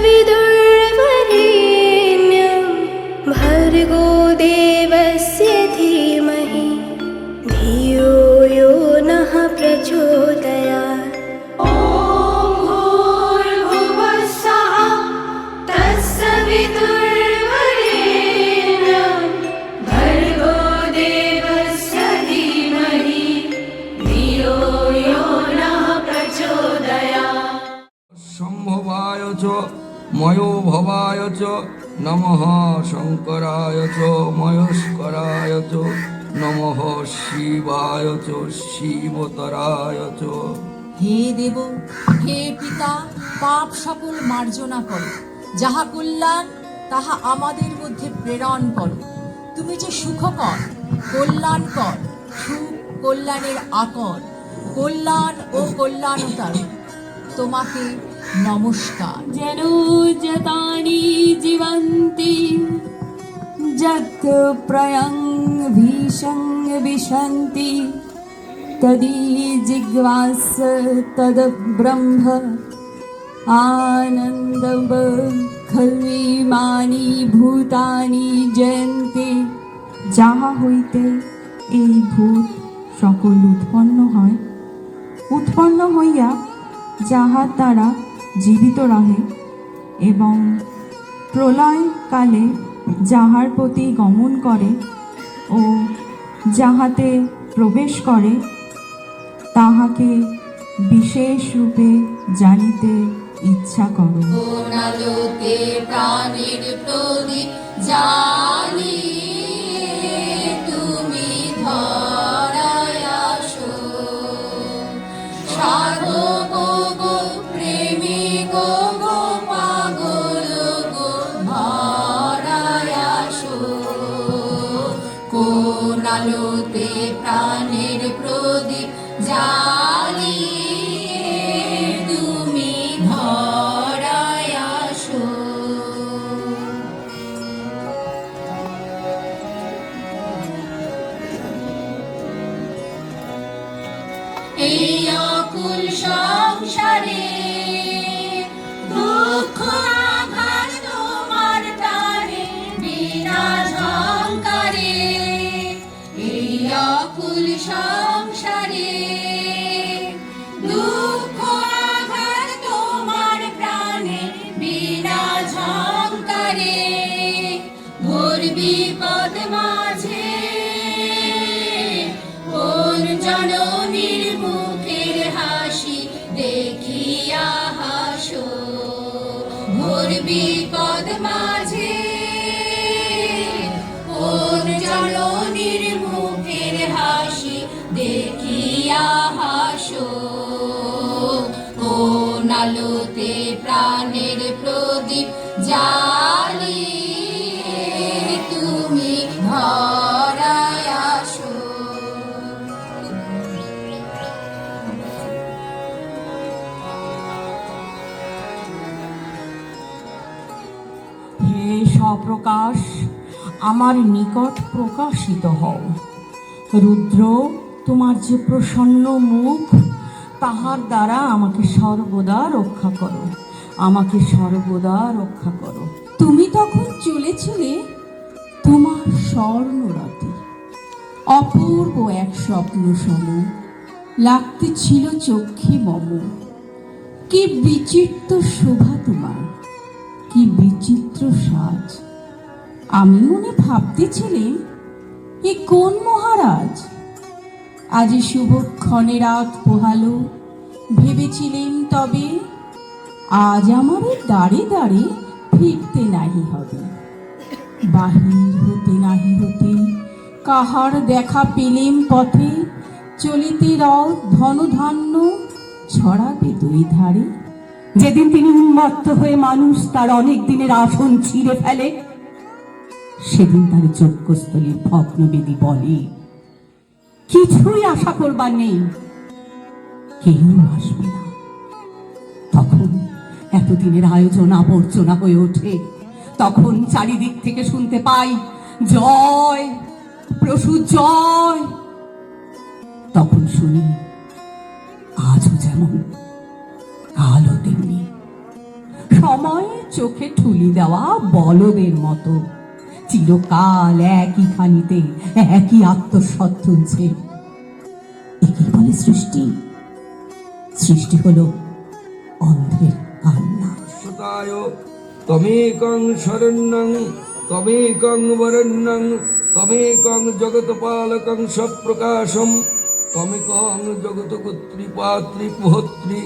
तत्सवितुर्वरेण्यं भर्गो देवस्य धीमहि धियो यो नः प्रचोदयात्। ॐ भूर्भुवः स्वः तत्सवितुर्वरेण्यं भर्गो देवस्य धीमहि धियो यो नः प्रचोदयात्। সম্ভবায় চ ময়ো ভবায় চ নমঃ শঙ্করায় চ ময়স্করায় চ নমঃ শিবায় চ শিবতরায় চ। হে দেব, হে পিতা, পাপ সকল মার্জনা করো, যাহা কল্যাণ তাহা আমাদের মধ্যে প্রেরণ করো। তুমি যে সুখকর, কল্যাণকর, সুখ কল্যাণের আকর, কল্যাণ ও কল্যাণতার, তোমাকে নমস্কার। যেন যতানি জীবন্তি যত প্রয়ং ভীষং বিশন্তি তদি জিজ্ঞাস তদ ব্রহ্ম আনন্দম খলুইমানি ভূতানি জয়ন্তি। যাহা হইতে এই ভূত সকল উৎপন্ন হইয়া যাহার দ্বারা জীবিত রহে এবং প্রলয় কালে যাহার প্রতি গমন করে ও যাহাতে প্রবেশ করে, তাহাকে বিশেষ রূপে জানিতে ইচ্ছা করো। আলোতে প্রাণের প্রদীপ জ্বালিয়ে তুমি ধরায় আসো। সাধক গো, প্রেমিক গো, পাগল গো, ধরায় আসো। কোন আলোতে প্রাণের প্রদীপ জ্বালিয়ে তুমি ধরায় আসো। এই অকুল সংসারে দুঃখ আঘাত তোমার টানে বিনা ঝংকারে। এই অকুল সংসারে দুঃখ আঘাত তোমার প্রাণে বিনা ঝংকারে। ঘোর বিপদ মাঝে কোন জননীর মুখের হাসি দেখিয়া হাসো। ঘোর বিপদ মাঝে কোন জননীর মুখের হাসি দেখিয়া হাসো। কোন আলোতে প্রাণের প্রদীপ জ্বালিয়ে তুমি ধরায় আসো। হে স্বপ্রকাশ, আমার নিকট প্রকাশিত হও। রুদ্র, তোমার যে প্রসন্ন মুখ, তাহার দ্বারা আমাকে সর্বদা রক্ষা করো, আমাকে সর্বদা রক্ষা করো। তুমি তখন চলেছিলে তোমার স্বর্ণরথে, অপূর্ব এক স্বপ্ন সম লাগতে ছিল চক্ষে মম। কি বিচিত্র শোভা তোমার, কি বিচিত্র সাজ। আমি মনে ভাবতেছিলেন, এ কোন মহারাজ? আজ শুভক্ষণে রাত পোহালো, ভেবেছিলেন তবে আজ আমার দাঁড়ে দাঁড়ে ফিরতে নাহি হবে। বাহির হতে নাহি হতে কাহার দেখা পেলেম পথে, চলিতে রথ ধনধান্য ছড়াবে দুই ধারে। যেদিন তিনি উন্মত্ত হয়ে মানুষ তার অনেক দিনের আসন ছিঁড়ে ফেলে, সেদিন তার যজ্ঞস্থলীর ভগ্নবেদী বলে, কিছুই আশা করবার নেই, কেউ আসবে না। তখন এতদিনের আয়োজন আবর্জনা হয়ে ওঠে। তখন চারিদিক থেকে শুনতে পাই, জয় প্রসূ জয়। তখন শুনি, আজও যেমন কালও তেমনি। সময় চোখে ঠুলি দেওয়া বলদের মতো চিরকাল একই খানিতে একই আত্মস্বর তুলছে। একে বলে সৃষ্টি। সৃষ্টি হলো অন্ধের কান্না। সতায় তমেকং শরণ্যং তমেকং বরণ্যং তমেকং জগৎপালকং সপ্রকাশম তমেকং জগৎকর্তৃপাত্রী পুহত্রী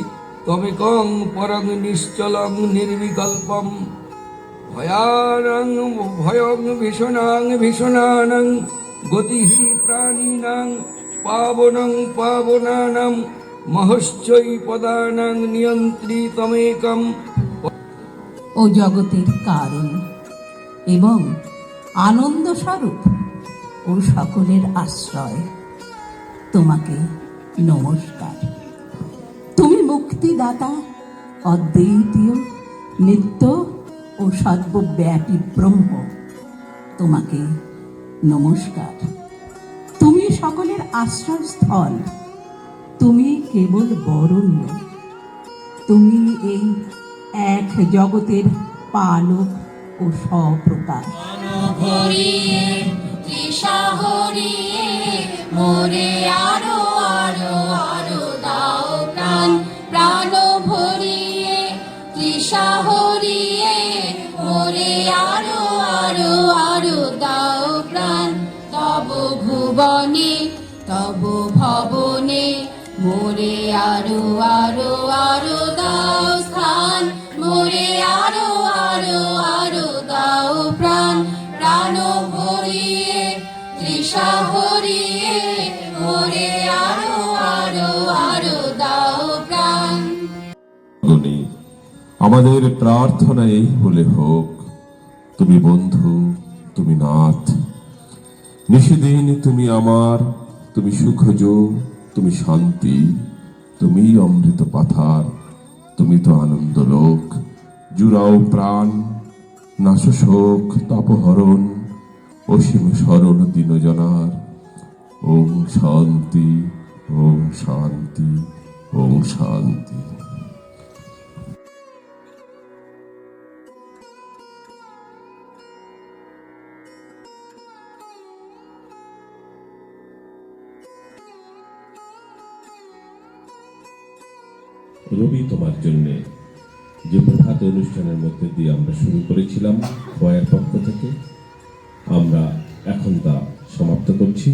তমেকং পরং নিশ্চলং নির্বিকল্পম ভয়ানং ভয়ং ভীষণাং ভীষণানং গতিঃ প্রাণিনাং পাবনং পাবনানাং মহশ্চৈ পদানাং নিয়ন্ত্রী তমেকম। ও জগতের কারণ এবং আনন্দ স্বরূপ ও সকলের আশ্রয়, তোমাকে নমস্কার। তুমি মুক্তিদাতা, অদ্বিতীয়, নিত্য ও সর্বব্যাপী ব্রহ্ম, তোমাকে নমস্কার। তুমি সকলের আশ্রয়স্থল, তুমি কেবল বরণ্য, তুমি এই এক জগতের পালক ও স্বপ্রকাশ। ভরিয়ে তৃষা হরিয়ে মোরে আরো আরো আরো দাও প্রাণ। প্রাণ ভরিয়ে তৃষা হরিয়ে মোরে আরো আরো আরো দাও প্রাণ। তব ভুবনে তব ভবনে মোরে আরো আরো আরো দাও স্থান। মোরে আরো আরো আরো দাও প্রাণ। প্রাণ ভরিয়ে তৃষা হরিয়ে মোরে আরো আরো আরো দাও প্রাণ। আমাদের প্রার্থনা এই বলে হোক, তুমি বন্ধু, তুমি নাথ, নিশিদিন তুমি আমার, তুমি সুখজ, তুমি শান্তি, তুমি অমৃত পাথার, তুমি তো আনন্দ লোক। জুড়াও প্রাণ, নাশ শোক তাপহরণ, অসীম স্মরণ দীনজনার। ওম শান্তি, ওম শান্তি, ওম শান্তি। রবি, তোমার জন্যে যে প্রভাত অনুষ্ঠানের মধ্যে দিয়ে আমরা শুরু করেছিলাম খোয়ার পক্ষ থেকে, আমরা এখন তা সমাপ্ত করছি।